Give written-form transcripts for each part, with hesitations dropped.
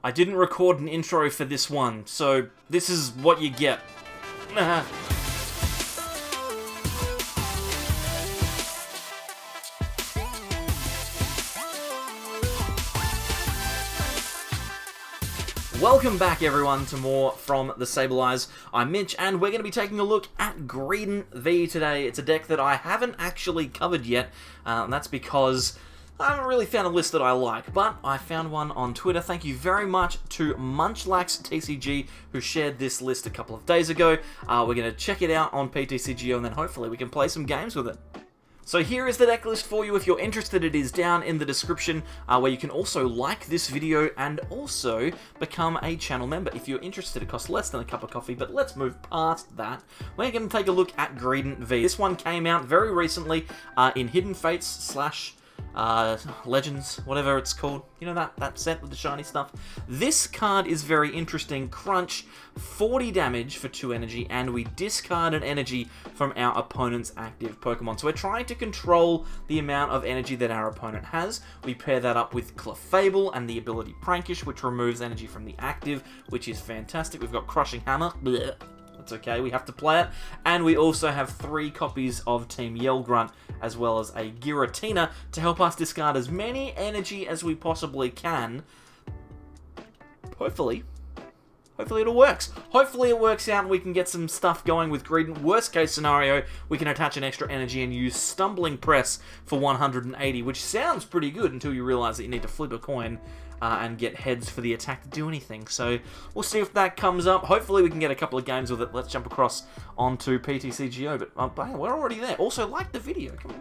I didn't record an intro for this one, so this is what you get. Welcome back, everyone, to more from the Sableyes. I'm Mitch, and we're going to be taking a look at Greedent V today. It's a deck that I haven't actually covered yet, and that's because I haven't really found a list that I like, but I found one on Twitter. Thank you very much to Munchlax TCG, who shared this list a couple of days ago. We're going to check it out on PTCGO, and then hopefully we can play some games with it. So here is the deck list for you. If you're interested, it is down in the description, where you can also like this video and also become a channel member. If you're interested, it costs less than a cup of coffee, but let's move past that. We're going to take a look at Greedent V. This one came out very recently in Hidden Fates / Legends, whatever it's called. You know that set with the shiny stuff? This card is very interesting. Crunch, 40 damage for 2 energy, and we discard an energy from our opponent's active Pokemon. So we're trying to control the amount of energy that our opponent has. We pair that up with Clefable and the ability Prankish, which removes energy from the active, which is fantastic. We've got Crushing Hammer. Blech. It's okay, we have to play it. And we also have 3 copies of Team Yell Grunt, as well as a Giratina, to help us discard as many energy as we possibly can. Hopefully it all works. Hopefully it works out and we can get some stuff going with Greedent. Worst case scenario, we can attach an extra energy and use Stumbling Press for 180, which sounds pretty good until you realize that you need to flip a coin and get heads for the attack to do anything. So we'll see if that comes up. Hopefully we can get a couple of games with it. Let's jump across onto PTCGO. But hey, we're already there. Also, like the video. Come on,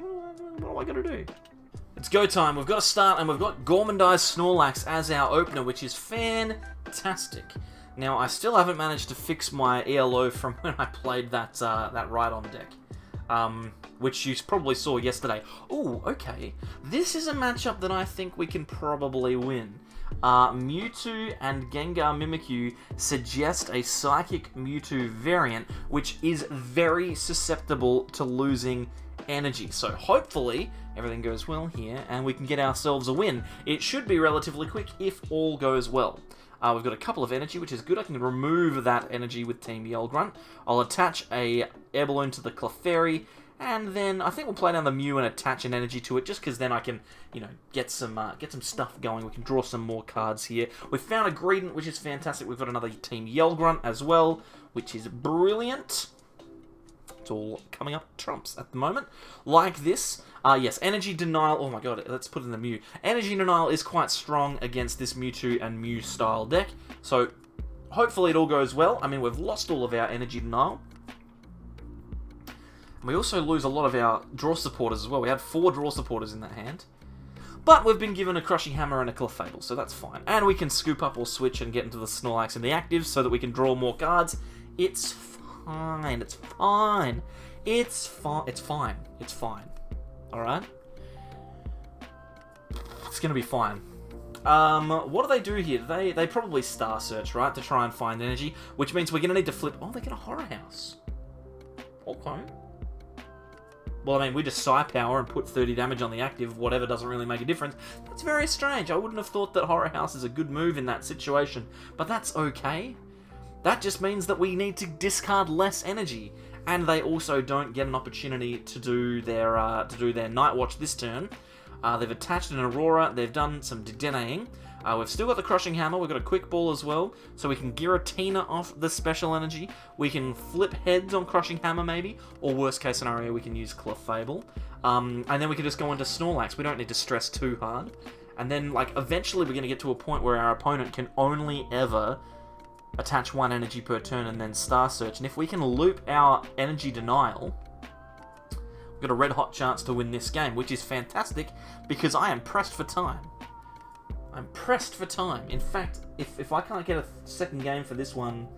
what do I got to do? It's go time. We've got to start, and we've got Gormandized Snorlax as our opener, which is fantastic. Now, I still haven't managed to fix my ELO from when I played that Rhydon deck, which you probably saw yesterday. Ooh, okay. This is a matchup that I think we can probably win. Mewtwo and Gengar Mimikyu suggest a Psychic Mewtwo variant, which is very susceptible to losing energy. So hopefully everything goes well here, and we can get ourselves a win. It should be relatively quick if all goes well. We've got a couple of energy, which is good. I can remove that energy with Team Yell Grunt. I'll attach a Air Balloon to the Clefairy, and then I think we'll play down the Mew and attach an energy to it, just because then I can, you know, get some stuff going. We can draw some more cards here. We've found a Greedent, which is fantastic. We've got another Team Yell Grunt as well, which is brilliant. It's all coming up trumps at the moment. Like this. Yes, Energy Denial. Oh my god, let's put in the Mew. Energy Denial is quite strong against this Mewtwo and Mew style deck. So, hopefully it all goes well. I mean, we've lost all of our Energy Denial. We also lose a lot of our draw supporters as well. We had 4 draw supporters in that hand. But we've been given a Crushing Hammer and a Clefable, so that's fine. And we can scoop up or switch and get into the Snorlax and the active so that we can draw more cards. It's fine. It's fine. It's fine. It's fine. It's fine. Alright? It's gonna be fine. What do they do here? They probably Star Search, right? To try and find energy, which means we're gonna need to flip. Oh, they get a Horror House. Okay. Well, I mean, we just Psi Power and put 30 damage on the active, whatever, doesn't really make a difference. That's very strange. I wouldn't have thought that Horror House is a good move in that situation, but that's okay. That just means that we need to discard less energy, and they also don't get an opportunity to do their Night Watch this turn. They've attached an Aurora, they've done some dedenaing. We've still got the Crushing Hammer, we've got a Quick Ball as well, so we can Giratina off the special energy. We can flip heads on Crushing Hammer maybe, or worst case scenario we can use Clefable. And then we can just go into Snorlax, we don't need to stress too hard. And then like eventually we're going to get to a point where our opponent can only ever attach 1 energy per turn and then Star Search. And if we can loop our Energy Denial, we've got a red hot chance to win this game, which is fantastic because I am pressed for time. I'm pressed for time. In fact, if I can't get a second game for this one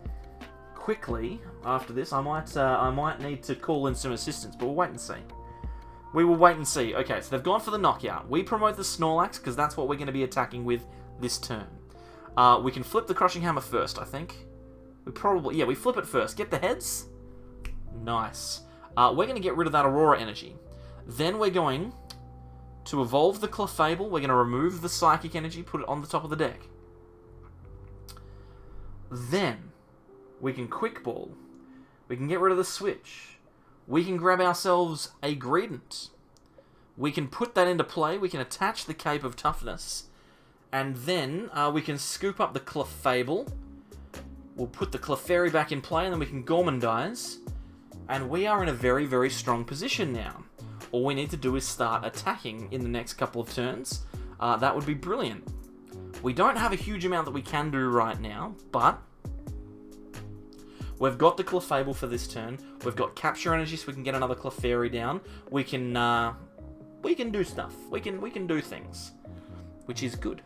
quickly after this, I might need to call in some assistance, but we'll wait and see. We will wait and see. Okay, so they've gone for the knockout. We promote the Snorlax because that's what we're going to be attacking with this turn. We can flip the Crushing Hammer first, I think. We flip it first. Get the heads. Nice. We're going to get rid of that Aurora energy. Then we're going to evolve the Clefable. We're going to remove the Psychic energy, put it on the top of the deck. Then we can Quick Ball. We can get rid of the switch. We can grab ourselves a Greedent. We can put that into play. We can attach the Cape of Toughness. And then we can scoop up the Clefable. We'll put the Clefairy back in play, and then we can Gourmandize. And we are in a very, very strong position now. All we need to do is start attacking in the next couple of turns. That would be brilliant. We don't have a huge amount that we can do right now, but we've got the Clefable for this turn. We've got Capture Energy, so we can get another Clefairy down. We can do stuff. We can do things, which is good.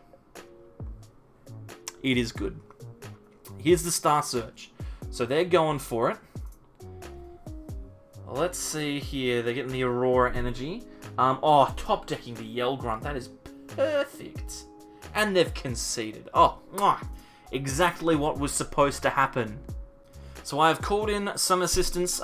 It is good. Here's the Star Search. So they're going for it. Let's see here. They're getting the Aurora Energy. Top decking the Yell Grunt. That is perfect. And they've conceded. Exactly what was supposed to happen. So I have called in some assistance.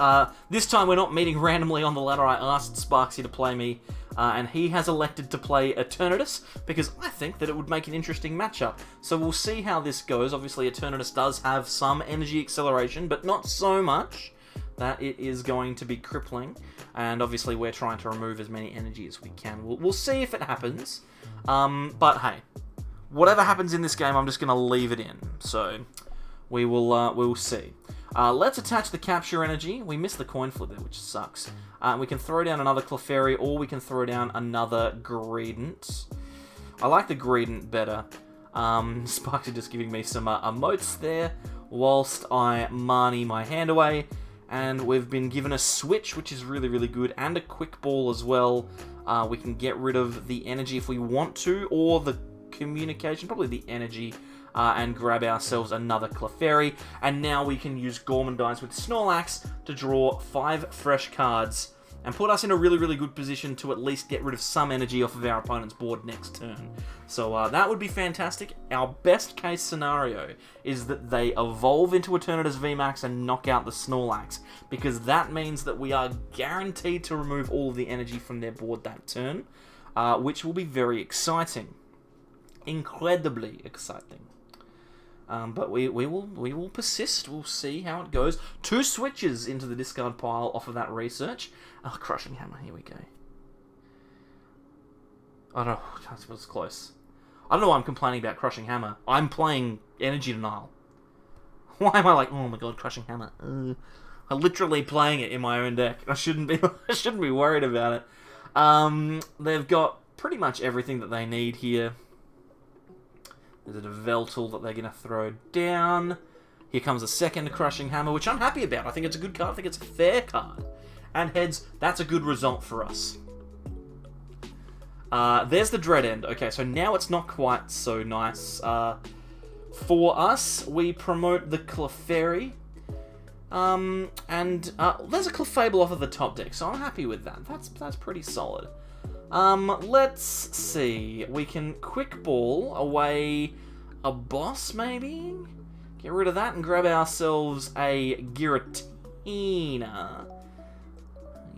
This time we're not meeting randomly on the ladder. I asked Sparksy to play me, and he has elected to play Eternatus, because I think that it would make an interesting matchup. So we'll see how this goes. Obviously, Eternatus does have some energy acceleration, but not so much that it is going to be crippling. And obviously we're trying to remove as many energy as we can. We'll see if it happens. But hey, whatever happens in this game, I'm just going to leave it in. So we will see. Let's attach the Capture Energy. We missed the coin flip there, which sucks. We can throw down another Clefairy, or we can throw down another Greedent. I like the Greedent better. Sparks are just giving me some emotes there, whilst I Marnie my hand away. And we've been given a switch, which is really, really good, and a Quick Ball as well. We can get rid of the energy if we want to, or the communication, probably the energy, and grab ourselves another Clefairy. And now we can use Gourmandize with Snorlax to draw 5 fresh cards and put us in a really, really good position to at least get rid of some energy off of our opponent's board next turn. So that would be fantastic. Our best case scenario is that they evolve into Eternatus VMAX and knock out the Snorlax, because that means that we are guaranteed to remove all of the energy from their board that turn, which will be very exciting. Incredibly exciting. But we will persist. We'll see how it goes. 2 switches into the discard pile off of that research. Crushing Hammer. Here we go. Oh no, that was close. I don't know why I'm complaining about Crushing Hammer. I'm playing Energy Denial. Why am I like, oh my god, Crushing Hammer? I'm literally playing it in my own deck. I shouldn't be worried about it. They've got pretty much everything that they need here. There's a Veltal that they're going to throw down. Here comes a second Crushing Hammer, which I'm happy about. I think it's a good card. I think it's a fair card. And heads, that's a good result for us. There's the Dread End. Okay, so now it's not quite so nice. For us, we promote the Clefairy. And there's a Clefable off of the top deck, so I'm happy with that. That's pretty solid. Let's see. We can Quick Ball away a boss, maybe? Get rid of that and grab ourselves a Giratina.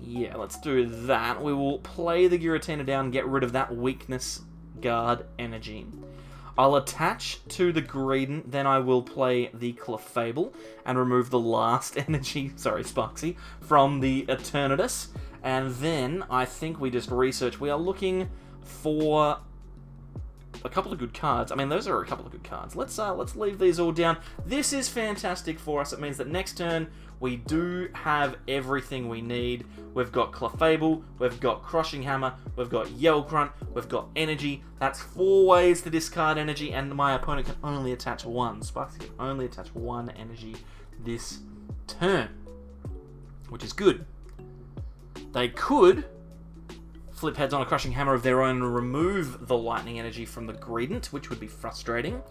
Yeah, let's do that. We will play the Giratina down, get rid of that weakness guard energy. I'll attach to the Greedent, then I will play the Clefable and remove the last energy, sorry, Sparksy, from the Eternatus. And then I think we just research. We are looking for a couple of good cards. I mean, those are a couple of good cards. Let's leave these all down. This is fantastic for us. It means that next turn we do have everything we need. We've got Clefable, we've got Crushing Hammer, we've got Yell Grunt, we've got energy. That's 4 ways to discard energy, and my opponent can only attach 1. Sparksy can only attach 1 energy this turn, which is good. They could flip heads on a Crushing Hammer of their own and remove the lightning energy from the Greedent, which would be frustrating.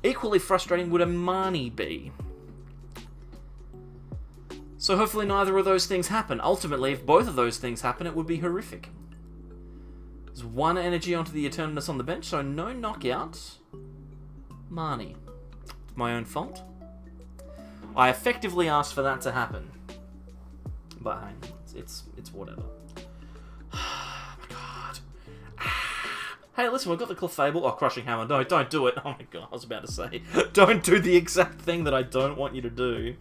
Equally frustrating would a Marnie be. So hopefully neither of those things happen. Ultimately, if both of those things happen, it would be horrific. There's 1 energy onto the Eternatus on the bench, so no knockout. Marnie. It's my own fault. I effectively asked for that to happen. But hey, it's whatever. Oh my god. Hey, listen, we've got the Clefable. Oh, Crushing Hammer. No, don't do it. Oh my god, I was about to say. Don't do the exact thing that I don't want you to do.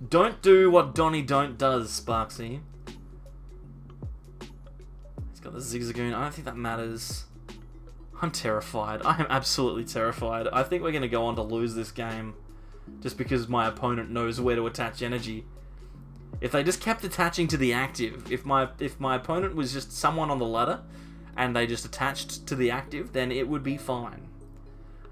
Don't do what Donnie Don't does, Sparksy. He's got the Zigzagoon. I don't think that matters. I'm terrified. I am absolutely terrified. I think we're going to go on to lose this game. Just because my opponent knows where to attach energy. If they just kept attaching to the active, if my opponent was just someone on the ladder, and they just attached to the active, then it would be fine.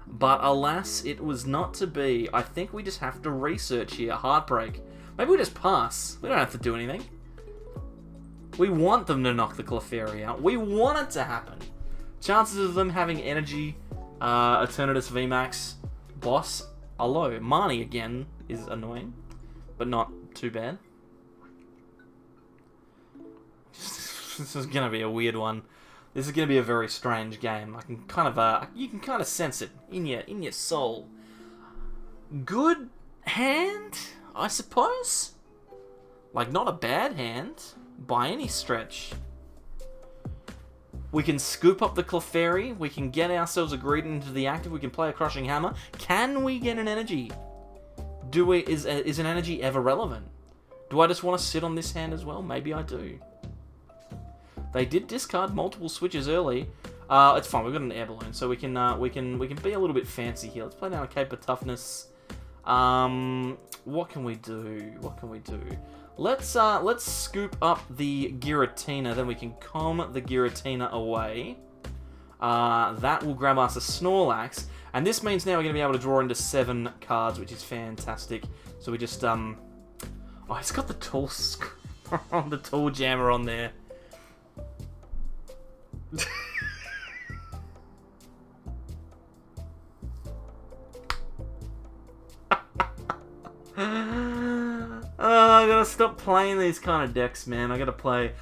But alas, it was not to be. I think we just have to research here. Heartbreak. Maybe we just pass. We don't have to do anything. We want them to knock the Clefairy out. We want it to happen. Chances of them having energy, Eternatus VMAX, boss, are low. Marnie, again, is annoying, but not too bad. This is going to be a weird one. This is going to be a very strange game. I can kind of, you can kind of sense it in your soul. Good hand, I suppose. Like, not a bad hand by any stretch. We can scoop up the Clefairy. We can get ourselves a Greedent into the active. We can play a Crushing Hammer. Can we get an energy? Is an energy ever relevant? Do I just want to sit on this hand as well? Maybe I do. They did discard multiple switches early. It's fine. We've got an air balloon, so we can be a little bit fancy here. Let's play down a Cape of Toughness. What can we do? What can we do? Let's scoop up the Giratina, then we can calm the Giratina away. That will grab us a Snorlax, and this means now we're going to be able to draw into 7 cards, which is fantastic. So we just oh, it's got the tool the tool jammer on there. I gotta stop playing these kind of decks, man. I gotta play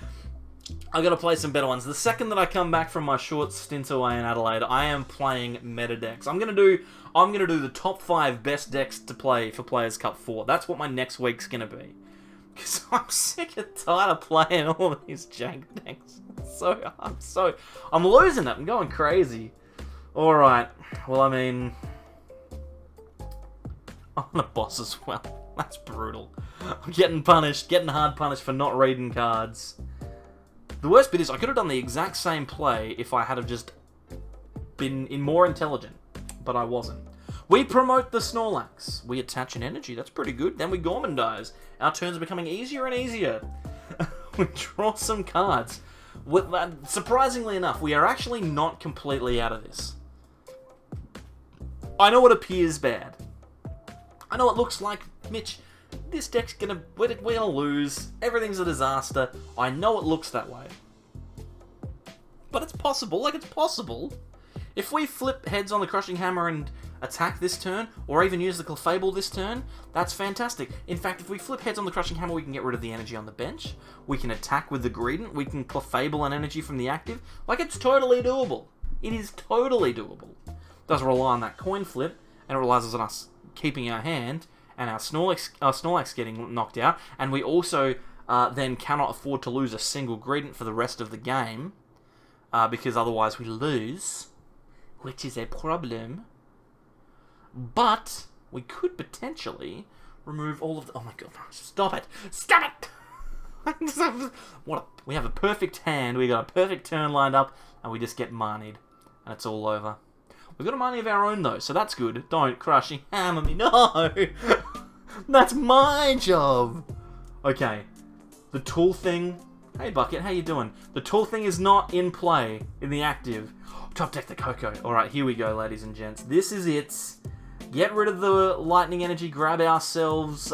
some better ones. The second that I come back from my short stint away in Adelaide, I am playing meta decks. I'm gonna do the top 5 best decks to play for Players Cup 4. That's what my next week's gonna be. Because I'm sick and tired of playing all of these jank decks. I'm losing it. I'm going crazy. Alright. Well, I mean, I'm a boss as well. That's brutal. I'm getting punished, getting hard punished for not reading cards. The worst bit is I could have done the exact same play if I had have just been more intelligent, but I wasn't. We promote the Snorlax. We attach an energy. That's pretty good. Then we Gormandize. Our turns are becoming easier and easier. We draw some cards. Surprisingly enough, we are actually not completely out of this. I know it appears bad. I know it looks like, Mitch, this deck's we're gonna lose. Everything's a disaster. I know it looks that way. But it's possible. Like, it's possible. If we flip heads on the Crushing Hammer and attack this turn, or even use the Clefable this turn, that's fantastic. In fact, if we flip heads on the Crushing Hammer, we can get rid of the energy on the bench. We can attack with the Greedent. We can Clefable an energy from the active. Like, it's totally doable. It is totally doable. It does rely on that coin flip, and it relies on us keeping our hand, and our Snorlax getting knocked out, and we also then cannot afford to lose a single Greedent for the rest of the game, because otherwise we lose, which is a problem. But we could potentially remove all of the... Oh my god, stop it! Stop it! We have a perfect hand, we got a perfect turn lined up, and we just get Marnied, and it's all over. We've got a Marnie of our own, though, so that's good. Don't Crushing Hammer me. No! That's my job! Okay. The tool thing... Hey, Bucket, how you doing? The tool thing is not in play in the active. Top deck the Koko. Alright, here we go, ladies and gents. This is it. Get rid of the lightning energy, grab ourselves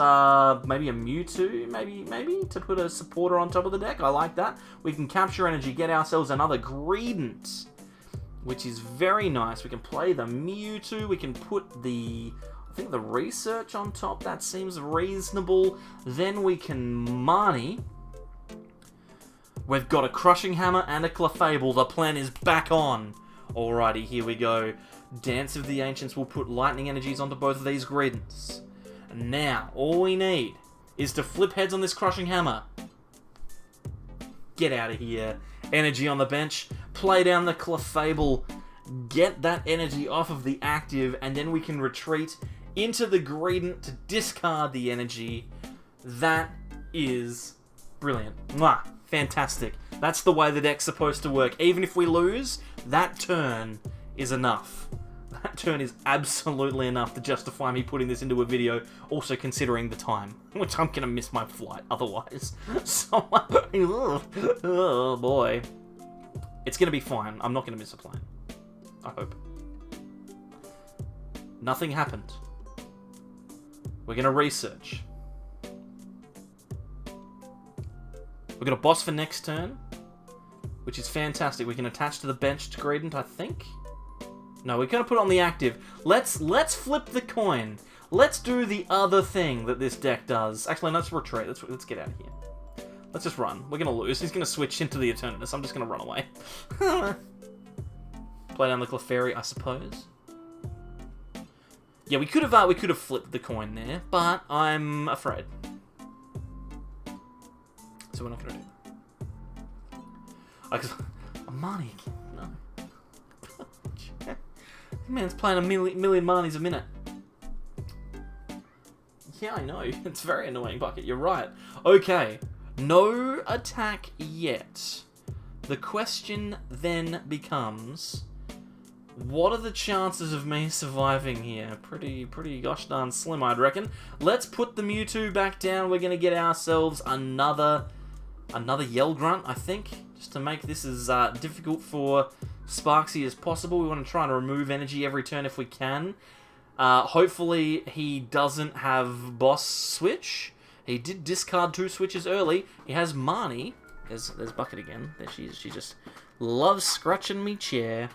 maybe a Mewtwo, maybe, to put a supporter on top of the deck. I like that. We can capture energy, get ourselves another Greedent, which is very nice. We can play the Mewtwo, we can put I think the research on top, that seems reasonable. Then we can Marnie. We've got a Crushing Hammer and a Clefable. The plan is back on. Alrighty, here we go. Dance of the Ancients will put lightning energies onto both of these Greedents. And now, all we need is to flip heads on this Crushing Hammer. Get out of here. Energy on the bench. play down the Clefable, get that energy off of the active, and then we can retreat into the Greedent to discard the energy. That is brilliant. Mwah! Fantastic. That's the way the deck's supposed to work. Even if we lose, that turn is enough. That turn is absolutely enough to justify me putting this into a video, also considering the time, which I'm going to miss my flight otherwise. So, oh boy. It's going to be fine. I'm not going to miss a plane. I hope. Nothing happened. We're going to research. We've got a boss for next turn, which is fantastic. We can attach to the bench to Greedent, I think. No, we're going to put it on the active. Let's flip the coin. Let's do the other thing that this deck does. Actually, let's retreat. Let's get out of here. Let's just run. We're going to lose. He's going to switch into the Eternatus. I'm just going to run away. Play down the Clefairy, I suppose. Yeah, we could have flipped the coin there, but I'm afraid. So we're not going to do that. Marnie again. No. Man's playing a million Marnies a minute. Yeah, I know. It's very annoying, Bucket. You're right. Okay. No attack yet. The question then becomes, what are the chances of me surviving here? Pretty gosh darn slim, I'd reckon. Let's put the Mewtwo back down. We're going to get ourselves another Yell Grunt, I think, just to make this as difficult for Sparksy as possible. We want to try and remove energy every turn if we can. Hopefully he doesn't have boss switch. He did discard 2 switches early. He has Marnie. There's Bucket again. There she is. She just loves scratching me chair.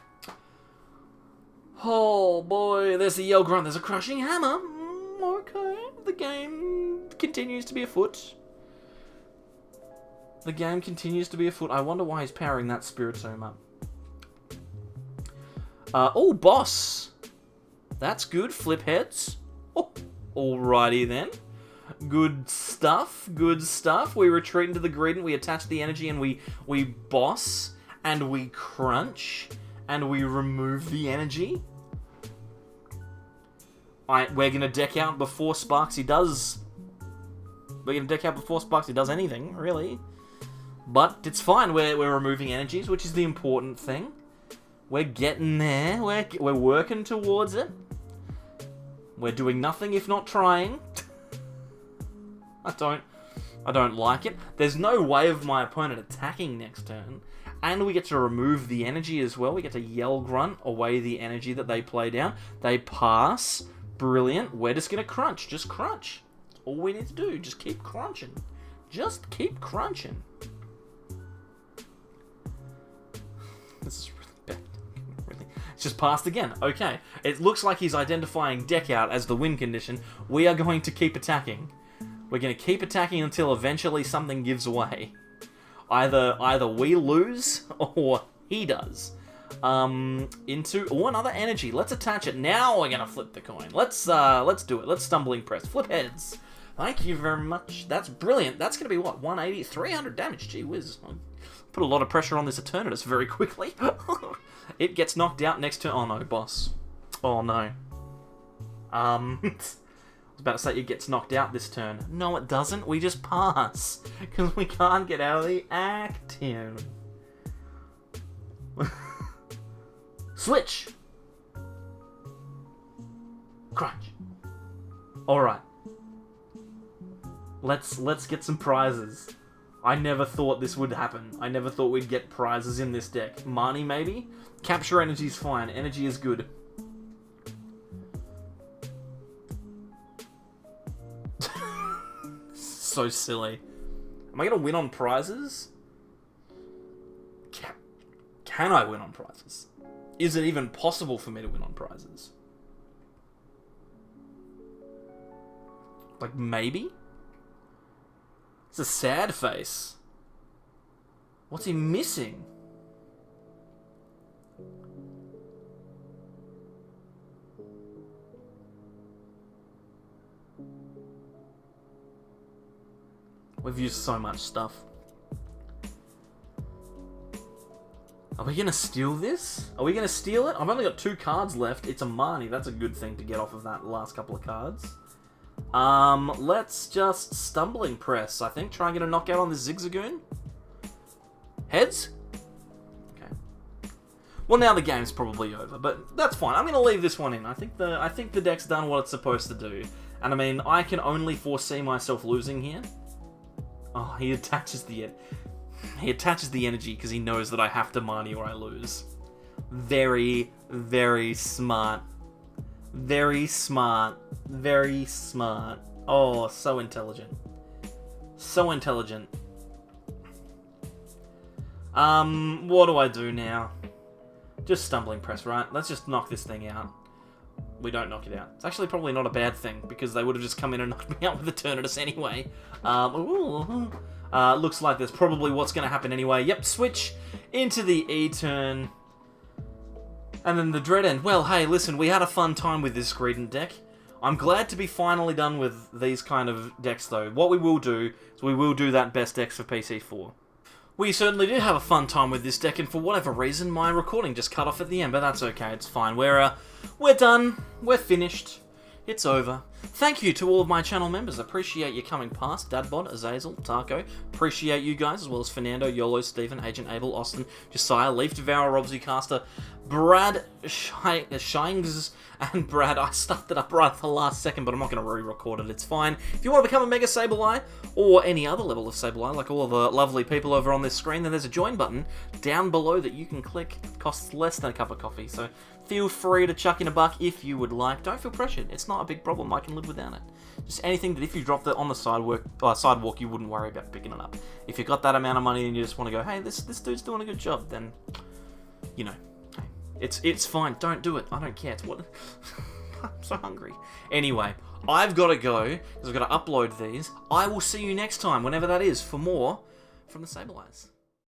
Oh boy, there's the Yell Grunt. There's a Crushing Hammer. Okay, the game continues to be afoot. The game continues to be afoot. I wonder why he's powering that Spiritomb up. Oh, boss. That's good. Flip heads. Oh, alrighty then. Good stuff. Good stuff. We retreat into the Greedent. We attach the energy and we boss. And we crunch. And we remove the energy. We're going to deck out before Sparksy does... We're going to deck out before Sparksy does anything, really. But it's fine. We're removing energies, which is the important thing. We're getting there. We're working towards it. We're doing nothing if not trying. I don't like it. There's no way of my opponent attacking next turn. And we get to remove the energy as well. We get to Yell Grunt away the energy that they play down. They pass. Brilliant. We're just going to crunch. Just crunch. All we need to do. Just keep crunching. Just keep crunching. This is really bad. Really. It's just passed again. Okay. It looks like he's identifying deck out as the win condition. We are going to keep attacking. We're going to keep attacking until eventually something gives away. Either we lose or he does. Another energy. Let's attach it. Now we're gonna flip the coin. Let's do it. Let's Stumbling Press. Flip heads. Thank you very much. That's brilliant. That's gonna be what, 180, 300 damage. Gee whiz. Put a lot of pressure on this Eternatus very quickly. It gets knocked out next to... Oh no, boss. Oh no. I was about to say it gets knocked out this turn. No, it doesn't. We just pass. Because we can't get out of the active. Switch! Crunch. Alright. Let's get some prizes. I never thought this would happen. I never thought we'd get prizes in this deck. Marnie, maybe? Capture energy's fine. Energy is good. So silly. Am I going to win on prizes? Can I win on prizes? Is it even possible for me to win on prizes? Like, maybe? It's a sad face. What's he missing? We've used so much stuff. I've we going to steal this? Are we going to steal it? I've only got 2 cards left. It's a Marnie. That's a good thing to get off of that last couple of cards. Let's just Stumbling Press, I think. Try and get a knockout on this Zigzagoon. Heads? Okay. Well, now the game's probably over, but that's fine. I'm going to leave this one in. I think the deck's done what it's supposed to do. And I mean, I can only foresee myself losing here. Oh, he attaches the energy because he knows that I have to Marnie or I lose. Very, very smart. Very smart. Very smart. Oh, so intelligent. So intelligent. What do I do now? Just Stumbling Press, right? Let's just knock this thing out. We don't knock it out. It's actually probably not a bad thing, because they would have just come in and knocked me out with the Eternatus anyway. Looks like that's probably what's going to happen anyway. Yep, switch into the E-turn. And then the Dread End. Well, hey, listen, we had a fun time with this Greedent deck. I'm glad to be finally done with these kind of decks, though. What we will do is we will do that best decks for PC4. We certainly did have a fun time with this deck, and for whatever reason, my recording just cut off at the end, but that's okay, it's fine. We're done. We're finished. It's over. Thank you to all of my channel members. Appreciate you coming past. Dadbod, Azazel, Taco. Appreciate you guys, as well as Fernando, YOLO, Stephen, Agent Abel, Austin, Josiah, Leaf Devourer, Robsy Caster, Brad, Shines, and Brad. I stuffed it up right at the last second, but I'm not going to re-record it. It's fine. If you want to become a Mega Sableye, or any other level of Sableye, like all of the lovely people over on this screen, then there's a join button down below that you can click. It costs less than a cup of coffee, so feel free to chuck in a buck if you would like. Don't feel pressured. It's not a big problem. I can live without it. Just anything that if you dropped it on the sidewalk, you wouldn't worry about picking it up. If you got that amount of money and you just want to go, hey, this dude's doing a good job, then, you know, it's fine. Don't do it. I don't care. It's what... I'm so hungry. Anyway, I've got to go, because I've got to upload these. I will see you next time, whenever that is, for more from the Sableyes.